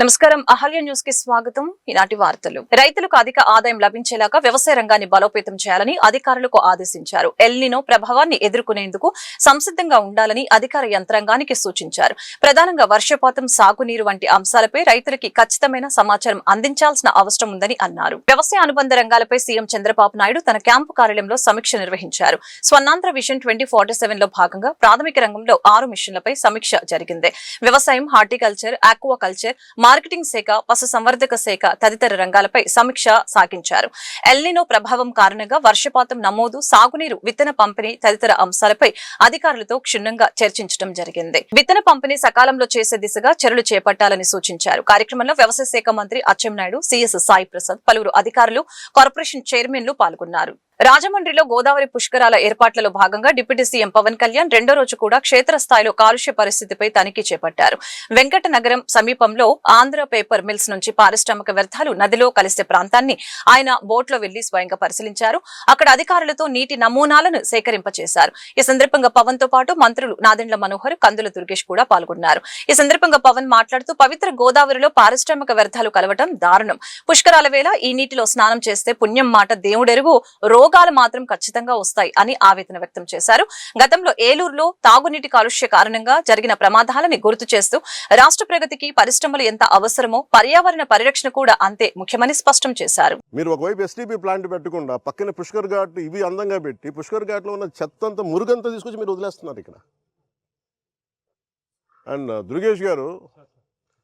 నమస్కారం. అహల్య న్యూస్ కి స్వాగతం. ఈనాటి వార్తలు. రైతులకు అధిక ఆదాయం లభించేలాగా వ్యవసాయ రంగాన్ని బలోపేతం చేయాలని అధికారులకు ఆదేశించారు. ఎల్నినో ప్రభావాన్ని ఎదుర్కొనేందుకు సంసిద్ధంగా ఉండాలని అధికార యంత్రాంగానికి సూచించారు. ప్రధానంగా వర్షపాతం, సాగునీరు వంటి అంశాలపై రైతులకి ఖచ్చితమైన సమాచారం అందించాల్సిన అవసరం ఉందని అన్నారు. వ్యవసాయ అనుబంధ రంగాలపై సీఎం చంద్రబాబు నాయుడు తన క్యాంపు కార్యాలయంలో సమీక్ష నిర్వహించారు. స్వర్ణాంధ్ర విజన్ 2047 లో భాగంగా ప్రాథమిక రంగంలో 6 మిషన్లపై సమీక్ష జరిగింది. వ్యవసాయం, హార్టికల్చర్, ఆక్వాకల్చర్, మార్కెటింగ్ శాఖ, పశు సంవర్ధక శాఖ తదితర రంగాలపై సమీక్ష సాగించారు. ఎల్నినో ప్రభావం కారణంగా వర్షపాతం నమోదు, సాగునీరు, విత్తన పంపిణీ తదితర అంశాలపై అధికారులతో క్షుణ్ణంగా చర్చించడం జరిగింది. విత్తన పంపిణీ సకాలంలో చేసే దిశగా చర్యలు చేపట్టాలని సూచించారు. కార్యక్రమంలో వ్యవసాయ శాఖ మంత్రి అచ్చెన్నాయుడు, సిఎస్ సాయి ప్రసాద్, పలువురు అధికారులు, కార్పొరేషన్ చైర్మన్లు పాల్గొన్నారు. రాజమండ్రిలో గోదావరి పుష్కరాల ఏర్పాట్లలో భాగంగా డిప్యూటీ సీఎం పవన్ కళ్యాణ్ రెండో రోజు కూడా క్షేత్రస్థాయిలో కాలుష్య పరిస్థితిపై తనిఖీ చేపట్టారు. వెంకట నగరం సమీపంలో ఆంధ్ర పేపర్ మిల్స్ నుంచి పారిశ్రామిక వ్యర్థాలు నదిలో కలిసే ప్రాంతాన్ని ఆయన బోట్లో వెళ్లి స్వయంగా పరిశీలించారు. అక్కడ అధికారులతో నీటి నమూనాలను సేకరింపచేశారు. ఈ సందర్భంగా పవన్ తో పాటు మంత్రులు నాదెండ్ల మనోహర్, కందుల దుర్గేష్ కూడా పాల్గొన్నారు. ఈ సందర్భంగా పవన్ మాట్లాడుతూ పవిత్ర గోదావరిలో పారిశ్రామిక వ్యర్థాలు కలవటం దారుణం. పుష్కరాల వేళ ఈ నీటిలో స్నానం చేస్తే పుణ్యం మాట దేవుడెరుగు, రోగాలు మాత్రం ఖచ్చితంగా వస్తాయి అని ఆవేదన వ్యక్తం చేశారు. గతంలో ఏలూరులో తాగునీటి కాలుష్య కారణంగా జరిగిన ప్రమాదాలని గుర్తు చేస్తూ రాష్ట్ర ప్రగతికి పరిశ్రమలు ఎంత అవసరమో పర్యావరణ పరిరక్షణ కూడా అంతే ముఖ్యమని స్పష్టం చేశారు. మీరు ఒకవైపు ఎస్టీపీ ప్లాంట్ పెట్టకుండా పక్కన పుష్కర్ ఘాట్ ఇవి అందంగా పెట్టి పుష్కర్ ఘాట్ లో ఉన్న చెత్త అంతా మురుగంతా తీసుకొచ్చి మీరు వదిలేస్తున్నారు ఇక్కడ. అండ్ దుర్గేష్ గారు,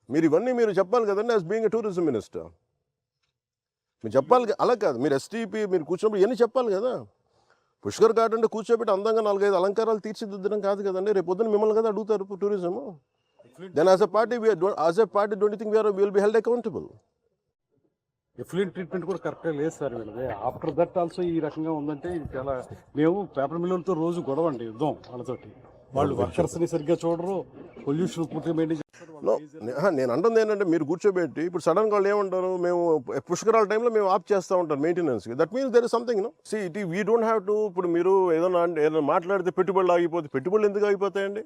మీరు ఇవన్నీ మీరు చెప్పాలి కదండి. As being a tourism minister మీరు చెప్పాలి. అలా కాదు, మీరు ఎస్టీపీ మీరు కూర్చున్నప్పుడు ఇవన్నీ చెప్పాలి కదా. పుష్కర్ ఘాట్ అంటే కూర్చోబెట్టి అందంగా 4-5 అలంకారాలు తీర్చిదిద్దడం కాదు కదండి. రేపు పొద్దున మిమ్మల్ని కదా అడుగుతారు tourism. Then as a party don't you think we will be held accountable? Effluent treatment కూడా కరెక్ట్గా లేదు సార్ వీళ్ళది. ఆఫ్టర్ దట్ ఆల్సో ఈ రకంగా ఉందంటే ఇది చాలా. మేము పేపర్ మిల్లులతో రోజు గొడవ అండి, యుద్ధం వాళ్ళతోటి. వాళ్ళు వర్కర్స్ని సరిగ్గా చూడరు, పొల్యూషన్ పూర్తిగా మెయింటైన్ చేస్తారు. నేను అంటుంది ఏంటంటే మీరు కూర్చోబెట్టి ఇప్పుడు సడన్గా వాళ్ళు ఏమంటారు, మేము పుష్కరాల టైంలో మేము ఆఫ్ చేస్తూ ఉంటాం మెయింటెనెన్స్కి. That means there is something no. See it we don't have to. ఇప్పుడు మీరు ఏదైనా మాట్లాడితే పెట్టుబడులు ఆగిపోతే పెట్టుబడులు ఎందుకు ఆగిపోతాయండి?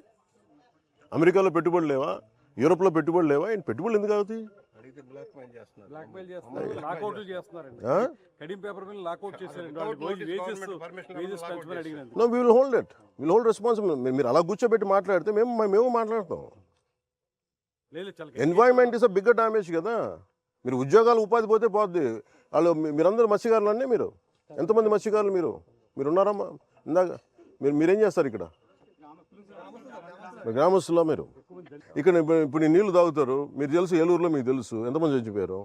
అమెరికాలో పెట్టుబడులు లేవా? యూరోప్లో పెట్టుబడులు లేవా? పెట్టుబడులు ఎందుకు అవుతాయి? No, we will hold it. We will hold responsible. మీరు అలా కూర్చోబెట్టి మాట్లాడితే మేము మాట్లాడతాం. Environment is a bigger damage కదా. మీరు ఉద్యోగాలు, ఉపాధి పోతే పోద్ది. వాళ్ళు మీరందరూ మత్స్యకారులు అండి. మీరు ఎంతమంది మత్స్యకారులు మీరు ఉన్నారమ్మా? ఇందాక మీరేం చేస్తారు ఇక్కడ? గ్రామస్తులా మీరు? ఇక్కడ ఇప్పుడు నీళ్లు తాగుతారు. మీరు తెలుసు, ఏలూరులో మీకు తెలుసు ఎంతమంది చచ్చిపోయారు.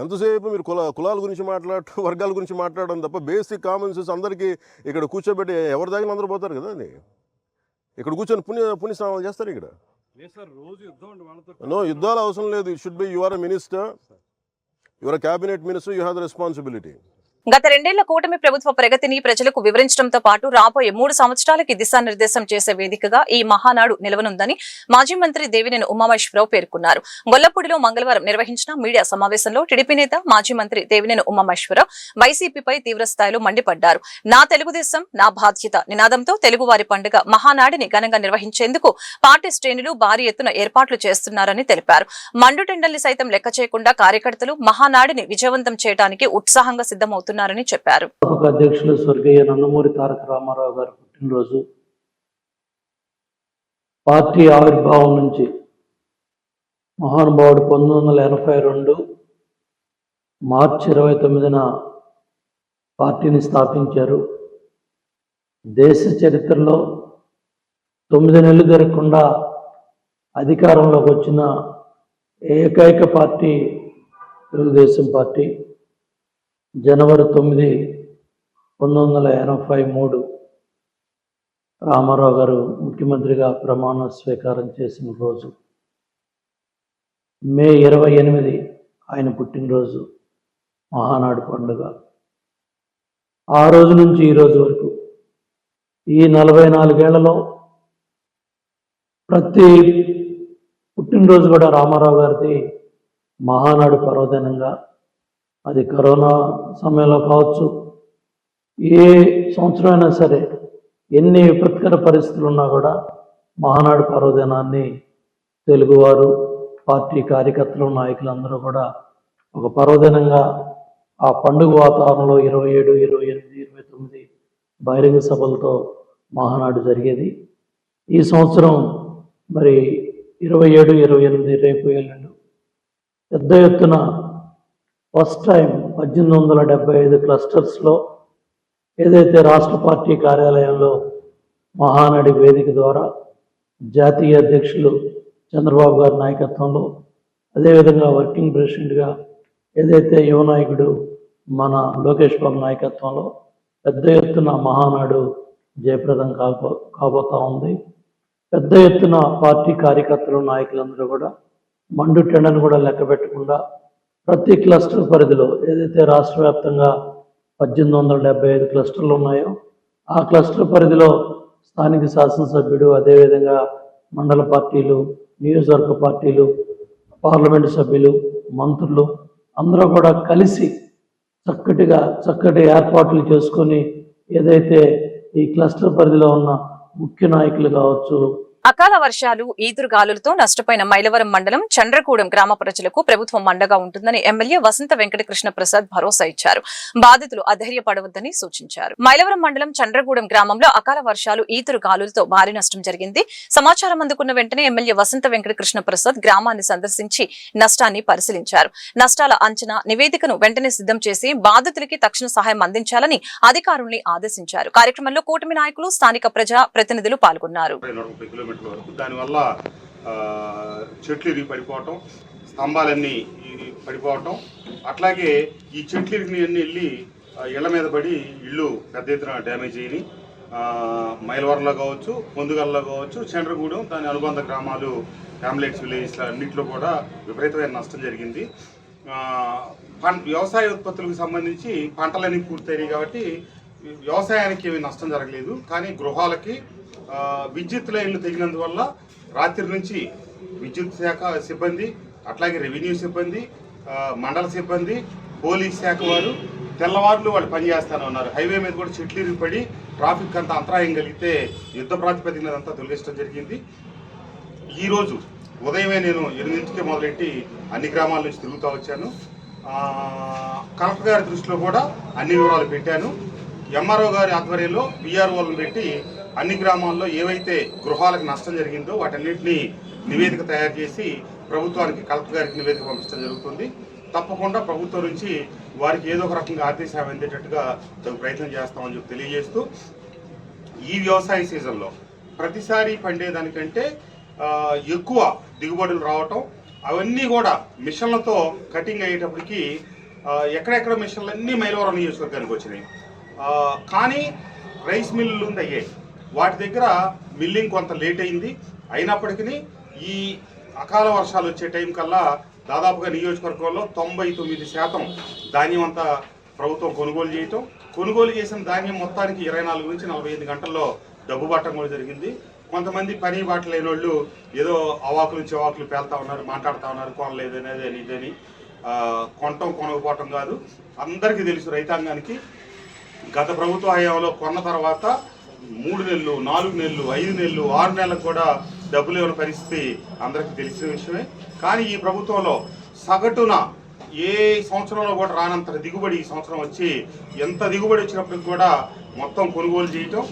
ఎంతసేపు మీరు కులాల గురించి మాట్లాడటం, వర్గాల గురించి మాట్లాడడం తప్ప బేసిక్ కామన్ సెన్స్ అందరికీ ఇక్కడ కూర్చోబెట్టి ఎవరి దగ్గర అందరూ పోతారు కదా. అది ఇక్కడ కూర్చొని పుణ్యస్నానాలు చేస్తారు ఇక్కడ. నో, యుద్ధాలు అవసరం లేదు. It should be you are a minister, you are a cabinet minister, you have the responsibility. గత 2 ఏళ్ల కూటమి ప్రభుత్వ ప్రగతిని ప్రజలకు వివరించడంతో పాటు రాబోయే 3 సంవత్సరాలకి దిశానిర్దేశం చేసే వేదికగా ఈ మహానాడు నిలవనుందని మాజీ మంత్రి దేవినేని ఉమామహేశ్వరరావు పేర్కొన్నారు. గొల్లపూడిలో మంగళవారం నిర్వహించిన మీడియా సమావేశంలో టీడీపీ నేత మాజీ మంత్రి దేవినేని ఉమామహేశ్వరరావు వైసీపీపై తీవ్రస్థాయిలో మండిపడ్డారు. నా తెలుగుదేశం, నా బాధ్యత నినాదంతో తెలుగువారి పండుగ మహానాడిని ఘనంగా నిర్వహించేందుకు పార్టీ శ్రేణులు భారీ ఎత్తున ఏర్పాట్లు చేస్తున్నారని తెలిపారు. మండుటెండల్ని సైతం లెక్క చేయకుండా కార్యకర్తలు మహానాడిని విజయవంతం చేయడానికి ఉత్సాహంగా సిద్ధమవుతున్నారు చెప్పారు. అధ్యక్షులు స్వర్గీయ నందమూరి తారక రామారావు గారి పుట్టినరోజు. పార్టీ ఆవిర్భావం నుంచి మహానుభావుడు 1982 మార్చి 29న పార్టీని స్థాపించారు. దేశ చరిత్రలో 9 నెలలు జరగకుండా అధికారంలోకి వచ్చిన ఏకైక పార్టీ తెలుగుదేశం పార్టీ. జనవరి 9, 1983 రామారావు గారు ముఖ్యమంత్రిగా ప్రమాణ స్వీకారం చేసిన రోజు. మే 28 ఆయన పుట్టినరోజు, మహానాడు పండుగ. ఆ రోజు నుంచి ఈ రోజు వరకు ఈ 44 ఏళ్లలో ప్రతి పుట్టినరోజు కూడా రామారావు గారిది మహానాడు పర్వదినంగా, అది కరోనా సమయంలో కావచ్చు, ఏ సంవత్సరం అయినా సరే, ఎన్ని విపత్కర పరిస్థితులు ఉన్నా కూడా మహానాడు పర్వదినాన్ని తెలుగువారు, పార్టీ కార్యకర్తలు, నాయకులందరూ కూడా ఒక పర్వదినంగా ఆ పండుగ వాతావరణంలో 27, 28, 29 బహిరంగ సభలతో మహానాడు జరిగేది. ఈ సంవత్సరం మరి 27, 28 రేపు ఎల్లుండి పెద్ద ఎత్తున ఫస్ట్ టైం 1875 క్లస్టర్స్లో ఏదైతే రాష్ట్ర పార్టీ కార్యాలయంలో మహానాడి వేదిక ద్వారా జాతీయ అధ్యక్షులు చంద్రబాబు గారి నాయకత్వంలో, అదేవిధంగా వర్కింగ్ ప్రెసిడెంట్గా ఏదైతే యువ నాయకుడు మన లోకేష్ బాబు నాయకత్వంలో పెద్ద ఎత్తున మహానాడు జయప్రదం కాబోతా ఉంది. పెద్ద ఎత్తున పార్టీ కార్యకర్తలు, నాయకులందరూ కూడా మండు టెండను కూడా లెక్క పెట్టకుండా ప్రతి క్లస్టర్ పరిధిలో ఏదైతే రాష్ట్ర వ్యాప్తంగా 1875 క్లస్టర్లు ఉన్నాయో ఆ క్లస్టర్ పరిధిలో స్థానిక శాసనసభ్యుడు, అదేవిధంగా మండల పార్టీలు, నియోజకవర్గ పార్టీలు, పార్లమెంటు సభ్యులు, మంత్రులు అందరూ కూడా కలిసి చక్కటి ఏర్పాట్లు చేసుకొని ఏదైతే ఈ క్లస్టర్ పరిధిలో ఉన్న ముఖ్య నాయకులు కావచ్చు. అకాల వర్షాలు, ఈదురుగాలులతో నష్టపోయిన మైలవరం మండలం చండ్రగూడెం గ్రామ ప్రజలకు ప్రభుత్వం అండగా ఉంటుందని ఎమ్మెల్యే వసంత వెంకట కృష్ణ ప్రసాద్ భరోసా ఇచ్చారు. బాధితులు అధైర్యపడవద్దని సూచించారు. మైలవరం మండలం చండ్రగూడెం గ్రామంలో అకాల వర్షాలు, ఈదురుగాలులతో భారీ నష్టం జరిగింది. సమాచారం అందుకున్న వెంటనే ఎమ్మెల్యే వసంత వెంకట కృష్ణ ప్రసాద్ గ్రామాన్ని సందర్శించి నష్టాన్ని పరిశీలించారు. నష్టాల అంచనా నివేదికను వెంటనే సిద్ధం చేసి బాధితులకి తక్షణ సహాయం అందించాలని అధికారుల్ని ఆదేశించారు. కార్యక్రమంలో కూటమి నాయకులు, స్థానిక ప్రజా ప్రతినిధులు పాల్గొన్నారు. దానివల్ల చెట్లు ఇరిగి పడిపోవటం, స్తంభాలన్నీ పడిపోవటం, అట్లాగే ఈ చెట్లు ఇరిగినవన్నీ వెళ్ళి ఇళ్ల మీద పడి ఇళ్ళు పెద్ద ఎత్తున డ్యామేజ్ అయినాయి. మైలవరంలో కావచ్చు, పొందుగల్లో కావచ్చు, చండ్రగూడెం దాని అనుబంధ గ్రామాలు, ఫ్యామిలీస్ విలేజెస్ అన్నింటిలో కూడా విపరీతమైన నష్టం జరిగింది. వ్యవసాయ ఉత్పత్తులకు సంబంధించి పంటలన్నీ పూర్తయినాయి కాబట్టి వ్యవసాయానికి ఏమీ నష్టం జరగలేదు. కానీ గృహాలకి విద్యుత్ లైన్లు తెగినందువల్ల రాత్రి నుంచి విద్యుత్ శాఖ సిబ్బంది, అట్లాగే రెవెన్యూ సిబ్బంది, మండల సిబ్బంది, పోలీస్ శాఖ వారు తెల్లవారులు వాళ్ళు పనిచేస్తూనే ఉన్నారు. హైవే మీద కూడా చెట్లు ఇరిగిపడి ట్రాఫిక్ అంతా అంతరాయం కలిగితే యుద్ధ ప్రాతిపదికన అంతా తొలగించడం జరిగింది. ఈరోజు ఉదయమే నేను 8 మొదలెట్టి అన్ని గ్రామాల నుంచి తిరుగుతూ వచ్చాను. కలెక్టర్ గారి దృష్టిలో కూడా అన్ని వివరాలు పెట్టాను. ఎంఆర్ఓ గారి ఆధ్వర్యంలో విఆర్ఓలను పెట్టి అన్ని గ్రామాల్లో ఏవైతే గృహాలకు నష్టం జరిగిందో వాటన్నింటినీ నివేదిక తయారు చేసి ప్రభుత్వానికి, కలెక్టర్ గారికి నివేదిక పంపించడం జరుగుతుంది. తప్పకుండా ప్రభుత్వం నుంచి వారికి ఏదో ఒక రకంగా ఆర్థిక సాయం అందేటట్టుగా ప్రయత్నం చేస్తామని చెప్పి తెలియజేస్తూ, ఈ వ్యవసాయ సీజన్లో ప్రతిసారి పండేదానికంటే ఎక్కువ దిగుబడులు రావటం, అవన్నీ కూడా మిషన్లతో కటింగ్ అయ్యేటప్పటికి ఎక్కడెక్కడ మిషన్లన్నీ మైలవరం నియోజకవర్గానికి వచ్చినాయి. కానీ రైస్ మిల్లులు అయ్యాయి, వాటి దగ్గర మిల్లింగ్ కొంత లేట్ అయింది. అయినప్పటికీ ఈ అకాల వర్షాలు వచ్చే టైం కల్లా దాదాపుగా నియోజకవర్గంలో 99% ధాన్యం అంతా ప్రభుత్వం కొనుగోలు చేసిన ధాన్యం మొత్తానికి 24 నుంచి 45 గంటల్లో డబ్బు పట్టడం కూడా జరిగింది. కొంతమంది పని బాట లేని వాళ్ళు ఏదో అవాకులు చెవాకులు పేలుతా ఉన్నారు, మాట్లాడుతూ ఉన్నారు, కొనలేదనేది ఇదని. కొనకపోవటం కాదు, అందరికీ తెలుసు రైతాంగానికి గత ప్రభుత్వ హయాంలో కొన్న తర్వాత 3 నెలలు, 4 నెలలు, 5 నెలలు, 6 నెలలకు కూడా డబ్బులు ఇవ్వని పరిస్థితి అందరికీ తెలిసిన విషయమే. కానీ ఈ ప్రభుత్వంలో సగటున ఏ సంవత్సరంలో కూడా రానంత దిగుబడి ఈ సంవత్సరం వచ్చి, ఎంత దిగుబడి వచ్చినప్పటికి కూడా మొత్తం కొనుగోలు చేయటం,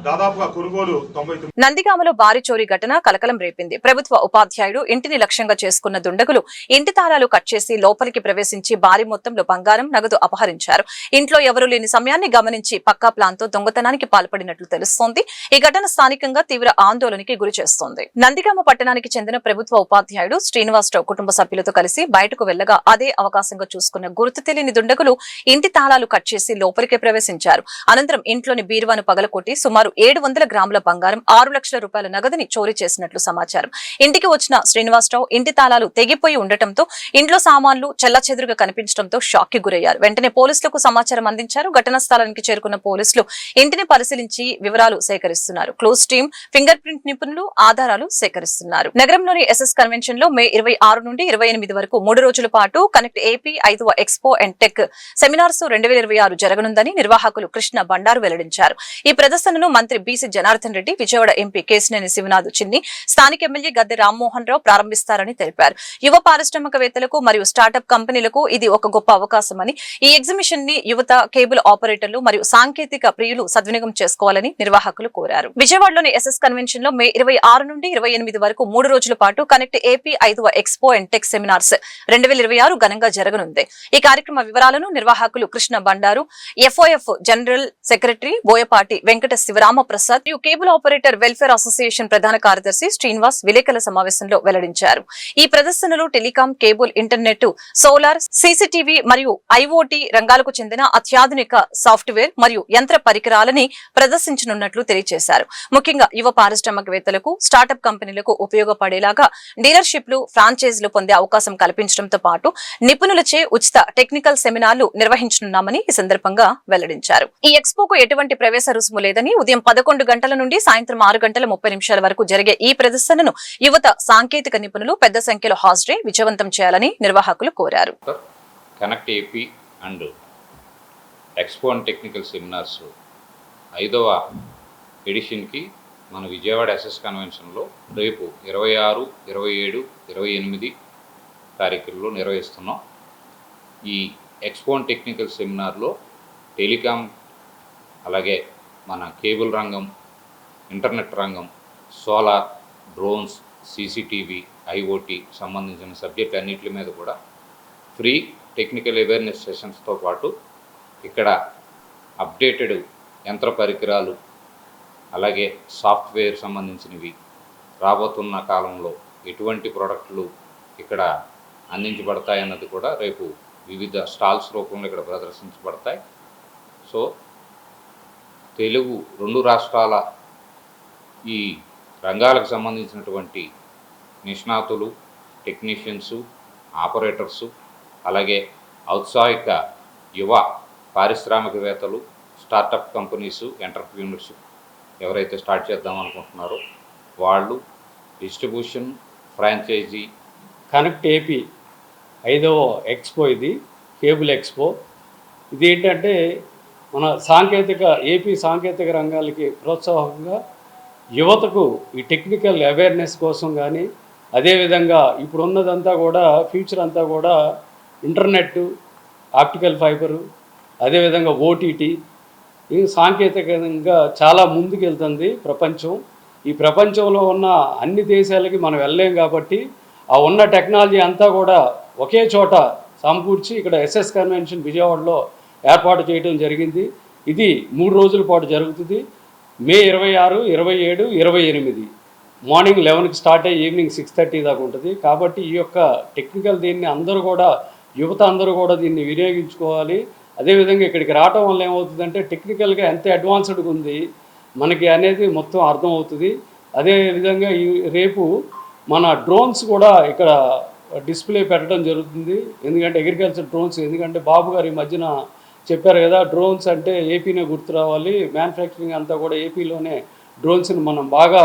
దాదాపుగా కొనుగోలు 99. నందిగామలో భారీ చోరీ ఘటన కలకలం రేపింది. ప్రభుత్వ ఉపాధ్యాయుడు ఇంటిని లక్ష్యంగా చేసుకున్న దుండగులు ఇంటి తాళాలు కట్ చేసి లోపలికి ప్రవేశించి భారీ మొత్తంలో బంగారం, నగదు అపహరించారు. ఇంట్లో ఎవరూ లేని సమయాన్ని గమనించి పక్కా ప్లాన్ తో దొంగతనానికి పాల్పడినట్లు తెలుస్తోంది. ఈ ఘటన స్థానికంగా తీవ్ర ఆందోళనకి గురి చేస్తోంది. నందిగామ పట్టణానికి చెందిన ప్రభుత్వ ఉపాధ్యాయుడు శ్రీనివాసరావు కుటుంబ సభ్యులతో కలిసి బయటకు వెళ్లగా అదే అవకాశంగా చూసుకున్న గుర్తు తెలియని దుండగులు ఇంటి తాళాలు కట్ చేసి లోపలికి ప్రవేశించారు. అనంతరం ఇంట్లోని బీరువాను పగలకొట్టి సుమారు 700 గ్రాముల బంగారం, 6 లక్షల రూపాయల నగదుని చోరీ చేసినట్లు సమాచారం. ఇంటికి వచ్చిన శ్రీనివాసరావు ఇంటి తాళాలు తెగిపోయి ఉండటంతో ఇంట్లో సామాన్లు చెల్లాచెదురుగా కనిపించడంతో షాక్ కి గురయ్యారు. వెంటనే పోలీసులకు సమాచారం అందించారు. ఘటనా స్థలానికి చేరుకున్న పోలీసులు ఇంటిని పరిశీలించి వివరాలు సేకరిస్తున్నారు. క్లోజ్ టీం, ఫింగర్ ప్రింట్ నిపుణులు ఆధారాలు సేకరిస్తున్నారు. నగరంలోని ఎస్ఎస్ కన్వెన్షన్ లో మే 26 నుండి 28 వరకు 3 రోజుల పాటు కనెక్ట్ ఏపీ 5వ ఎక్స్పో అండ్ టెక్ సెమినార్స్ 2026 జరగనుందని నిర్వాహకులు కృష్ణ బండారు వెల్లడించారు. ఈ ప్రదర్శనను ప్రదర్శనను మంత్రి బీసీ జనార్దన్ రెడ్డి, విజయవాడ ఎంపీ కేశినేని శివనాథ్ చిన్ని, స్థానిక ఎమ్మెల్యే గద్దె రామ్మోహన్ రావు ప్రారంభిస్తారని తెలిపారు. యువ పారిశ్రామికవేత్తలకు మరియు స్టార్టప్ కంపెనీలకు ఇది ఒక గొప్ప అవకాశమని, ఈ ఎగ్జిబిషన్ ని యువత, కేబుల్ ఆపరేటర్లు మరియు సాంకేతిక ప్రియులు సద్వినియోగం చేసుకోవాలని నిర్వాహకులు కోరారు. విజయవాడలోని ఎస్ఎస్ కన్వెన్షన్ లో మే 26 నుండి 28 వరకు 3 రోజుల పాటు కనెక్ట్ ఏపీ 5వ ఎక్స్పో అండ్ టెక్ సెమినార్స్ 2026 ఘనంగా జరగనుంది. ఈ కార్యక్రమ వివరాలను నిర్వాహకులు కృష్ణ బండారు, ఎఫ్ఓఎఫ్ జనరల్ సెక్రటరీ బోయపాటి వెంకట శివరామ ప్రసాద్ మరియు కేబుల్ ఆపరేటర్ వెల్ఫేర్ అసోసియేషన్ ప్రధాన కార్యదర్శి శ్రీనివాస్ విలేకరుల సమావేశంలో వెల్లడించారు. ఈ ప్రదర్శనలో telecom, cable, internet, solar, CCTV మరియు ఐఓటీ రంగాలకు చెందిన అత్యాధునిక సాఫ్ట్వేర్ మరియు యంత్ర పరికరాలని ప్రదర్శించనున్నట్లు తెలియజేశారు. ముఖ్యంగా యువ పారిశ్రామికవేత్తలకు, స్టార్టప్ కంపెనీలకు ఉపయోగపడేలాగా డీలర్షిప్లు, ఫ్రాంచైజీలు పొందే అవకాశం కల్పించడంతో పాటు నిపుణులచే ఉచిత టెక్నికల్ సెమినార్లు నిర్వహించనున్నామని ఈ సందర్భంగా వెల్లడించారు. ఈ ఎక్స్పోకు ఎటువంటి ప్రవేశ రుసుము లేదని, ఉదయం 11 గంటల నుండి సాయంత్రం 6:30 వరకు జరిగే ఈ ప్రదర్శనను యువత, సాంకేతిక నిపుణులు పెద్ద సంఖ్యలో హాజరై విజయవంతం చేయాలని నిర్వాహకులు కోరారు. Connect AP and expo and technical seminars 5వ ఎడిషన్కి మన విజయవాడ ఎస్ఎస్ కన్వెన్షన్లో రేపు 26, 27, 28 తారీఖుల్లో నిర్వహిస్తున్నాం. ఈ ఎక్స్పో అండ్ టెక్నికల్ సెమినార్లో టెలికాం, అలాగే మన కేబుల్ రంగం, ఇంటర్నెట్ రంగం, సోలార్, డ్రోన్స్, సీసీటీవీ, ఐఓటీ సంబంధించిన సబ్జెక్ట్ అన్నిటి మీద కూడా ఫ్రీ టెక్నికల్ అవేర్నెస్ సెషన్స్తో పాటు ఇక్కడ అప్డేటెడ్ యంత్ర పరికరాలు, అలాగే సాఫ్ట్వేర్ సంబంధించినవి, రాబోతున్న కాలంలో ఎటువంటి ప్రోడక్టులు ఇక్కడ అందించబడతాయన్నది కూడా రేపు వివిధ స్టాల్స్ రూపంలో ఇక్కడ ప్రదర్శించబడతాయి. సో తెలుగు 2 రాష్ట్రాల ఈ రంగాలకు సంబంధించినటువంటి నిష్ణాతులు, టెక్నీషియన్సు, ఆపరేటర్సు, అలాగే ఔత్సాహిక యువ పారిశ్రామికవేత్తలు, స్టార్టప్ కంపెనీసు, ఎంటర్ప్రీనర్షిప్ ఎవరైతే స్టార్ట్ చేద్దాం అనుకుంటున్నారో వాళ్ళు, డిస్ట్రిబ్యూషన్, ఫ్రాంచైజీ. కనెక్ట్ ఏపీ 5వ ఎక్స్పో, ఇది కేబుల్ ఎక్స్పో. ఇది ఏంటంటే మన ఏపీ సాంకేతిక రంగాలకి ప్రోత్సాహంగా యువతకు ఈ టెక్నికల్ అవేర్నెస్ కోసం కానీ, అదేవిధంగా ఇప్పుడు ఉన్నదంతా కూడా ఫ్యూచర్ అంతా కూడా ఇంటర్నెట్, ఆప్టికల్ ఫైబరు, అదేవిధంగా ఓటీటీ, ఈ సాంకేతికంగా చాలా ముందుకు వెళ్తుంది ప్రపంచం. ఈ ప్రపంచంలో ఉన్న అన్ని దేశాలకి మనం వెళ్ళలేం కాబట్టి ఆ ఉన్న టెక్నాలజీ అంతా కూడా ఒకే చోట సమకూర్చి ఇక్కడ ఎస్ఎస్ కన్వెన్షన్ విజయవాడలో ఏర్పాటు చేయడం జరిగింది. ఇది 3 రోజుల పాటు జరుగుతుంది. మే 26, 27, 28 మార్నింగ్ 11కి స్టార్ట్ అయ్యి ఈవినింగ్ 6:30 దాకా ఉంటుంది. కాబట్టి ఈ యొక్క టెక్నికల్ దీన్ని అందరూ కూడా, యువత అందరూ కూడా దీన్ని వినియోగించుకోవాలి. అదేవిధంగా ఇక్కడికి రావటం వల్ల ఏమవుతుందంటే టెక్నికల్గా ఎంత అడ్వాన్స్డ్గా ఉంది మనకి అనేది మొత్తం అర్థం అవుతుంది. అదేవిధంగా రేపు మన డ్రోన్స్ కూడా ఇక్కడ డిస్ప్లే పెట్టడం జరుగుతుంది. ఎందుకంటే అగ్రికల్చర్ డ్రోన్స్, ఎందుకంటే బాబు గారు ఈ మధ్యన చెప్పారు కదా, డ్రోన్స్ అంటే ఏపీనే గుర్తు రావాలి, మ్యానుఫ్యాక్చరింగ్ అంతా కూడా ఏపీలోనే డ్రోన్స్ని మనం బాగా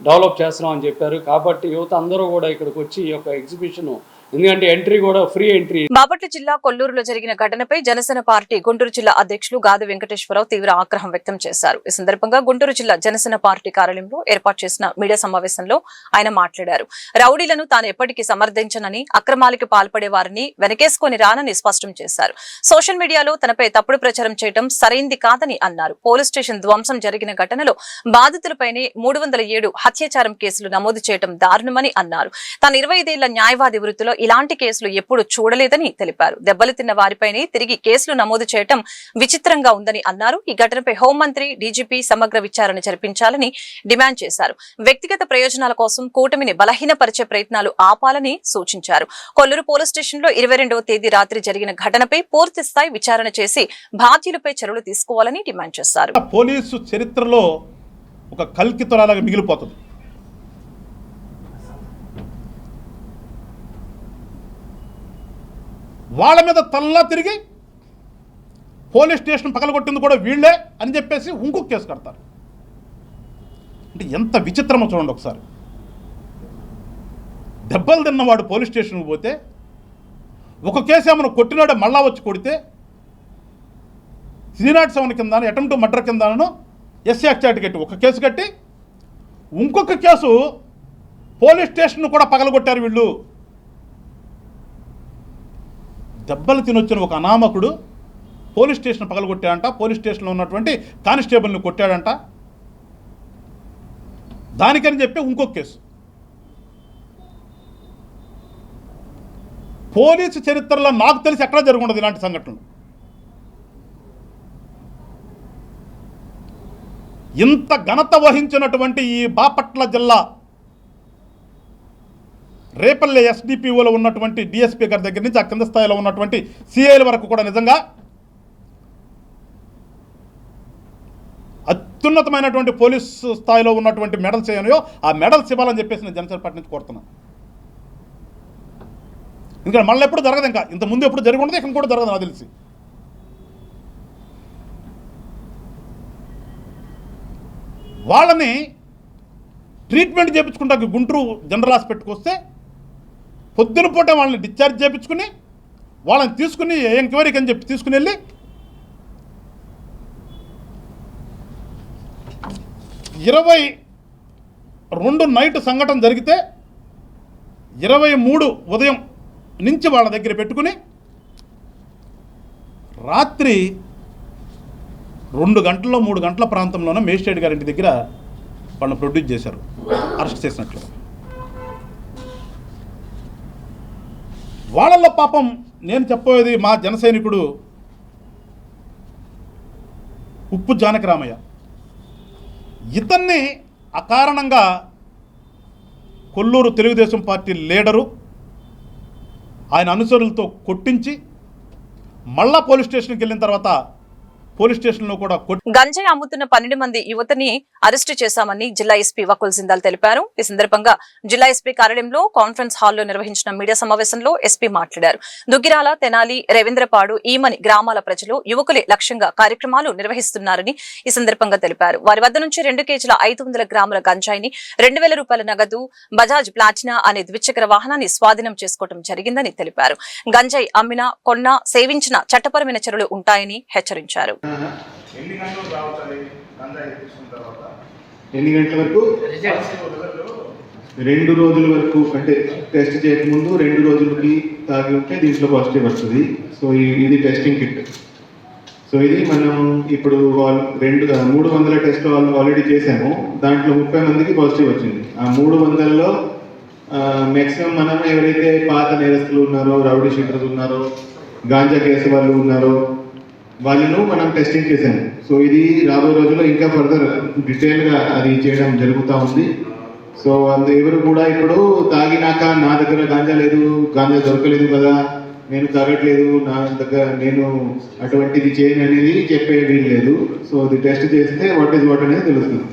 డెవలప్ చేస్తున్నామని చెప్పారు. కాబట్టి యువత అందరూ కూడా ఇక్కడికి వచ్చి ఈ యొక్క ఎగ్జిబిషన్, ఎందుకంటే ఎంట్రీ కూడా ఫ్రీ ఎంట్రీ. బాపట్ల జిల్లా కొల్లూరులో జరిగిన ఘటనపై జనసేన పార్టీ గుంటూరు జిల్లా అధ్యక్షులు గాది వెంకటేశ్వరరావు తీవ్ర ఆగ్రహం వ్యక్తం చేశారు. ఈ సందర్భంగా గుంటూరు జిల్లా జనసేన పార్టీ కార్యాలయంలో ఏర్పాటు చేసిన మీడియా సమావేశంలో ఆయన మాట్లాడారు. రౌడీలను తాను ఎప్పటికీ సమర్థించనని, అక్రమాలకు పాల్పడే వారిని వెనకేసుకొని రానని స్పష్టం చేశారు. సోషల్ మీడియాలో తనపై తప్పుడు ప్రచారం చేయడం సరైంది కాదని అన్నారు. పోలీస్ స్టేషన్ ధ్వంసం జరిగిన ఘటనలో బాధితులపైనే 307 హత్యాచారం కేసులు నమోదు చేయడం దారుణమని అన్నారు. తాను 25 ఏళ్ల న్యాయవాది వృత్తిలో ఇలాంటి కేసులు ఎప్పుడు చూడలేదని తెలిపారు. దెబ్బలు తిన్న వారిపైనే తిరిగి కేసులు నమోదు చేయడం విచిత్రంగా ఉందని అన్నారు. ఈ ఘటనపై హోంమంత్రి, డీజీపీ సమగ్ర విచారణ జరిపించాలని డిమాండ్ చేశారు. వ్యక్తిగత ప్రయోజనాల కోసం కూటమిని బలహీనపరిచే ప్రయత్నాలు ఆపాలని సూచించారు. కొల్లూరు పోలీస్ స్టేషన్ లో 22వ తేదీ రాత్రి జరిగిన ఘటనపై పూర్తి స్థాయి విచారణ చేసి బాధ్యులపై చర్యలు తీసుకోవాలని డిమాండ్ చేశారు. పోలీసు చరిత్రలో ఒక కల్కితురాలాగా మిగిలిపోతుంది. వాళ్ళ మీద తల్లా తిరిగి పోలీస్ స్టేషన్ పగలగొట్టింది కూడా వీళ్ళే అని చెప్పేసి ఇంకొక కేసు కడతారు. అంటే ఎంత విచిత్రమో చూడండి ఒకసారి. దెబ్బలు తిన్నవాడు పోలీస్ స్టేషన్కి పోతే, ఒక కేసు ఏమైనా కొట్టినాడు మళ్ళా వచ్చి కొడితే 307 కింద అటెంప్ట్ మర్డర్ కిందను ఎస్సీ యాక్ట్ కట్టి ఒక కేసు కట్టి ఇంకొక కేసు పోలీస్ స్టేషన్ కూడా పగలగొట్టారు వీళ్ళు. దెబ్బలు తినొచ్చిన ఒక అనామకుడు పోలీస్ స్టేషన్ పగలగొట్టాడంట, పోలీస్ స్టేషన్లో ఉన్నటువంటి కానిస్టేబుల్ని కొట్టాడంట. దానికని చెప్పి ఇంకొక కేసు. పోలీసు చరిత్రలో నాకు తెలిసి ఎక్కడా జరుగుండదు ఇలాంటి సంఘటనలు. ఇంత ఘనత వహించినటువంటి ఈ బాపట్ల జిల్లా రేపల్లె ఎస్డిపిఓలో ఉన్నటువంటి డిఎస్పీ గారి దగ్గర నుంచి ఆ కింద స్థాయిలో ఉన్నటువంటి సిఐల వరకు కూడా నిజంగా అత్యున్నతమైనటువంటి పోలీసు స్థాయిలో ఉన్నటువంటి మెడల్స్ ఏమో ఆ మెడల్స్ ఇవ్వాలని చెప్పేసి నేను జనసేన పార్టీ నుంచి కోరుతున్నాను. ఇంకా మళ్ళీ ఎప్పుడు జరగదు, ఇంకా ఇంత ముందు ఎప్పుడు జరిగి ఉండదు, ఇక్కడ కూడా జరగదు నాకు తెలిసి. వాళ్ళని ట్రీట్మెంట్ చేయించుకుంటా గుంటూరు జనరల్ హాస్పిటల్కి వస్తే పొద్దున పూట వాళ్ళని డిశ్చార్జ్ చేయించుకుని వాళ్ళని తీసుకుని ఎంక్వైరీకి అని చెప్పి తీసుకుని వెళ్ళి 22 నైట్ సంఘటన జరిగితే 23 ఉదయం నుంచి వాళ్ళ దగ్గర పెట్టుకుని రాత్రి 2 గంటల్లో 3 గంటల ప్రాంతంలోనే మేజిస్ట్రేట్ గారి ఇంటి దగ్గర వాళ్ళని ప్రొడ్యూస్ చేశారు, అరెస్ట్ చేసినట్లు. వాళ్ళల్లో పాపం నేను చెప్పేది మా జన సైనికుడు ఉప్పు జానకిరామయ్య. ఇతన్ని అకారణంగా కొల్లూరు తెలుగుదేశం పార్టీ లీడరు ఆయన అనుచరులతో కొట్టించి మళ్ళా పోలీస్ స్టేషన్కి వెళ్ళిన తర్వాత పోలీస్ స్టేషన్లో కూడా గంజాయి అమ్ముతున్న 12 మంది యువతని అరెస్టు చేశామని జిల్లా ఎస్పీ వకుల్ జిందాల్ తెలిపారు. ఈ సందర్భంగా జిల్లా ఎస్పీ కార్యాలయంలో కాన్ఫరెన్స్ హాల్లో నిర్వహించిన మీడియా సమావేశంలో ఎస్పీ మాట్లాడారు. దుగ్గిరాల, తెనాలి, రవీంద్రపాడు, ఈమని గ్రామాల ప్రజలు యువకులే లక్ష్యంగా కార్యక్రమాలు నిర్వహిస్తున్నారని ఈ సందర్భంగా తెలిపారు. వారి వద్ద నుంచి 2 కేజీల 500 గ్రాముల గంజాయిని, 2000 రూపాయల నగదు, బజాజ్ ప్లాటినా అనే ద్విచక్ర వాహనాన్ని స్వాధీనం చేసుకోవడం జరిగిందని తెలిపారు. గంజాయి అమ్మినా, కొన్నా, సేవించిన చట్టపరమైన చర్యలు ఉంటాయని హెచ్చరించారు. ఎన్ని గంటలు రావాలి గంజాయి తీసుకున్న తర్వాత? ఎన్ని గంటల వరకు? 2 రోజుల వరకు, అంటే టెస్ట్ చేయకముందు 2 రోజులకి తాగి ఉంటే దీంట్లో పాజిటివ్ వస్తుంది. సో ఇది టెస్టింగ్ కిట్. సో ఇది మనం ఇప్పుడు 300 టెస్ట్లు ఆల్రెడీ చేసాము. దాంట్లో 30 మందికి పాజిటివ్ వచ్చింది. ఆ 300లో మ్యాక్సిమం మనం ఎవరైతే పాత నేరస్తులు ఉన్నారో, రౌడీ షీటర్స్ ఉన్నారో, గాంజా కేసు వాళ్ళు ఉన్నారో వాళ్ళను మనం టెస్టింగ్ చేశాము. సో ఇది రాబోయే రోజుల్లో ఇంకా ఫర్దర్ డీటెయిల్గా అది చేయడం జరుగుతూ ఉంది. సో ఎవరు కూడా ఇప్పుడు తాగినాక నా దగ్గర గాంజా లేదు, గాంజా దొరకలేదు కదా, నేను తాగట్లేదు, నా దగ్గర నేను అటువంటిది చేయను అనేది చెప్పే వీలు లేదు. సో ఇది టెస్ట్ చేస్తే వాట్ ఈజ్ వాట్ అనేది తెలుస్తుంది.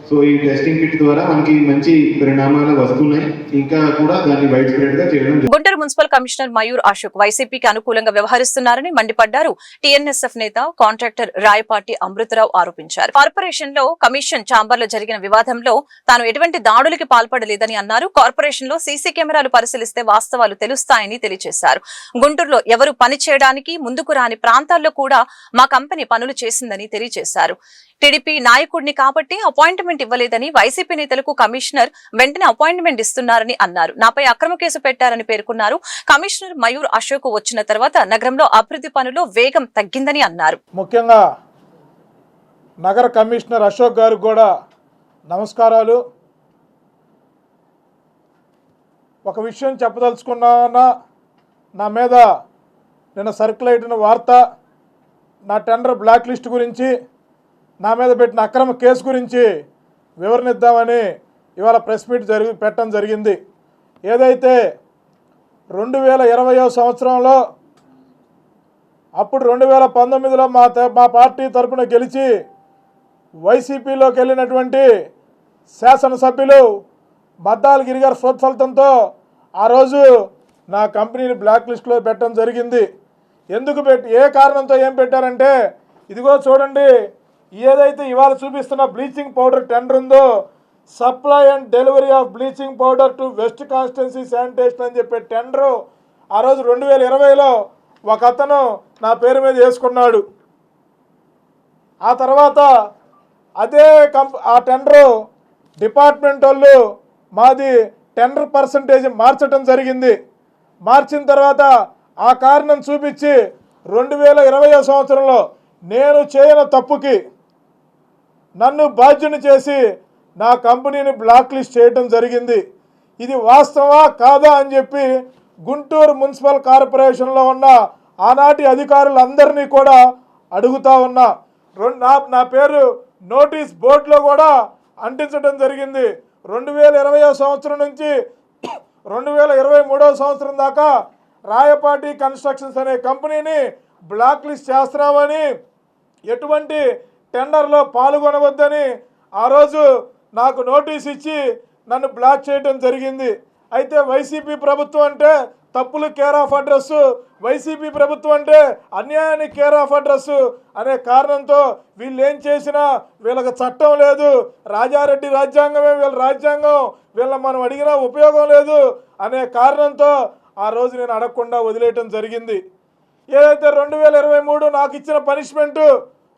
సో ఈ టెస్టింగ్ కిట్ ద్వారా మనకి మంచి పరిణామాలు వస్తున్నాయి. ఇంకా కూడా దాన్ని వైడ్ స్ప్రెడ్ గా చేయడం. గుంటూరు మున్సిపల్ కమిషనర్ మయూర్ అశోక్ వైసీపీకి అనుకూలంగా వ్యవహరిస్తున్నారని మండిపడ్డారు. టీఎన్ఎస్ఎఫ్ నేత కాంట్రాక్టర్ రాయపాటి అమృతరావు ఆరోపించారు. కార్పొరేషన్ లో కమిషన్ ఛాంబర్ లో జరిగిన వివాదంలో తాను ఎటువంటి దాడులకి పాల్పడలేదని అన్నారు. కార్పొరేషన్ లో సీసీ కెమెరాలు పరిశీలిస్తే వాస్తవాలు తెలుస్తాయని తెలియజేశారు. గుంటూరులో ఎవరు పని చేయడానికి ముందుకు రాని ప్రాంతాల్లో కూడా మా కంపెనీ పనులు చేసిందని తెలియజేశారు. టీడీపీ నాయకుడిని కాబట్టి అపాయింట్మెంట్ ఇవ్వలేదని వైసీపీ నేతలకు కమిషనర్ వెంటనే అపాయింట్మెంట్ ఇస్తున్నారని అన్నారు. నాపై అక్రమ కేసు పెట్టారని పేర్కొన్నారు. కమిషనర్ మయూర్ అశోక్ వచ్చిన తర్వాత నగరంలో అభివృద్ధి పనులు వేగం తగ్గిందని అన్నారు. ముఖ్యంగా నగర కమిషనర్ అశోక్ గారికి కూడా నమస్కారాలు. ఒక విషయం చెప్పదలుచుకున్నా, నా మీద నిన్న సర్క్యుల్ అయిన వార్త నా టెండర్ బ్లాక్ లిస్ట్ గురించి, నా మీద పెట్టిన అక్రమ కేసు గురించి వివరణ ఇద్దామని ఇవాళ ప్రెస్ మీట్ పెట్టడం జరిగింది. ఏదైతే 2020వ సంవత్సరంలో, అప్పుడు 2019లో మా పార్టీ తరఫున గెలిచి వైసీపీలోకి వెళ్ళినటువంటి శాసనసభ్యులు బద్దాల గిరి గారి ప్రోత్సాహంతో ఆ రోజు నా కంపెనీని బ్లాక్ లిస్ట్లో పెట్టడం జరిగింది. ఎందుకు ఏ కారణంతో ఏం పెట్టారంటే, ఇదిగో చూడండి, ఏదైతే ఇవాళ చూపిస్తున్న బ్లీచింగ్ పౌడర్ టెండర్ ఉందో, supply and delivery of bleaching powder to west constituency sanitation అని చెప్పే టెండరు ఆ రోజు 2020లో ఒక అతను నా పేరు మీద వేసుకున్నాడు. ఆ తర్వాత అదే ఆ టెండరు డిపార్ట్మెంట్ వాళ్ళు మాది టెండర్ పర్సంటేజ్ మార్చడం జరిగింది. మార్చిన తర్వాత ఆ కారణం చూపించి 2020 సంవత్సరంలో నేను చేయని తప్పుకి నన్ను బాధ్యుని చేసి నా కంపెనీని బ్లాక్ లిస్ట్ చేయడం జరిగింది. ఇది వాస్తవా కాదా అని చెప్పి గుంటూరు మున్సిపల్ కార్పొరేషన్లో ఉన్న ఆనాటి అధికారులందరినీ కూడా అడుగుతా ఉన్నా. నా పేరు నోటీస్ బోర్డులో కూడా అంటించడం జరిగింది. 2020 సంవత్సరం నుంచి 2023 సంవత్సరం దాకా రాయపాటి కన్స్ట్రక్షన్స్ అనే కంపెనీని బ్లాక్ లిస్ట్ చేస్తున్నామని, ఎటువంటి టెండర్లో పాల్గొనవద్దని ఆ రోజు నాకు నోటీస్ ఇచ్చి నన్ను బ్లాక్ చేయడం జరిగింది. అయితే వైసీపీ ప్రభుత్వం అంటే తప్పులు కేర్ ఆఫ్ అడ్రస్, వైసీపీ ప్రభుత్వం అంటే అన్యాయానికి కేర్ ఆఫ్ అడ్రస్ అనే కారణంతో వీళ్ళు ఏం చేసినా వీళ్ళకి చట్టం లేదు, రాజారెడ్డి రాజ్యాంగమే వీళ్ళ రాజ్యాంగం, వీళ్ళ మనం అడిగినా ఉపయోగం లేదు అనే కారణంతో ఆ రోజు నేను అడగకుండా వదిలేయటం జరిగింది. ఏదైతే 2023 నాకు ఇచ్చిన పనిష్మెంట్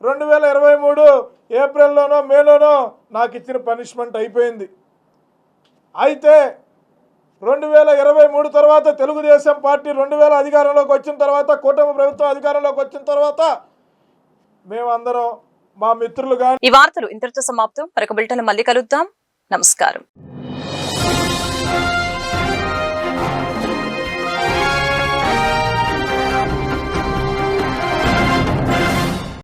2023 ఏప్రిల్లోనో మేలోనో నాకు ఇచ్చిన పనిష్మెంట్ అయిపోయింది. అయితే 2023 తర్వాత తెలుగుదేశం పార్టీ 2000 అధికారంలోకి వచ్చిన తర్వాత, కూటమి ప్రభుత్వం అధికారంలోకి వచ్చిన తర్వాత మేమందరం మా మిత్రులు ఈ వార్తలు ఇంతటితో సమాప్తం. మరొక బులెటిన్లో మళ్ళీ కలుద్దాం. నమస్కారం.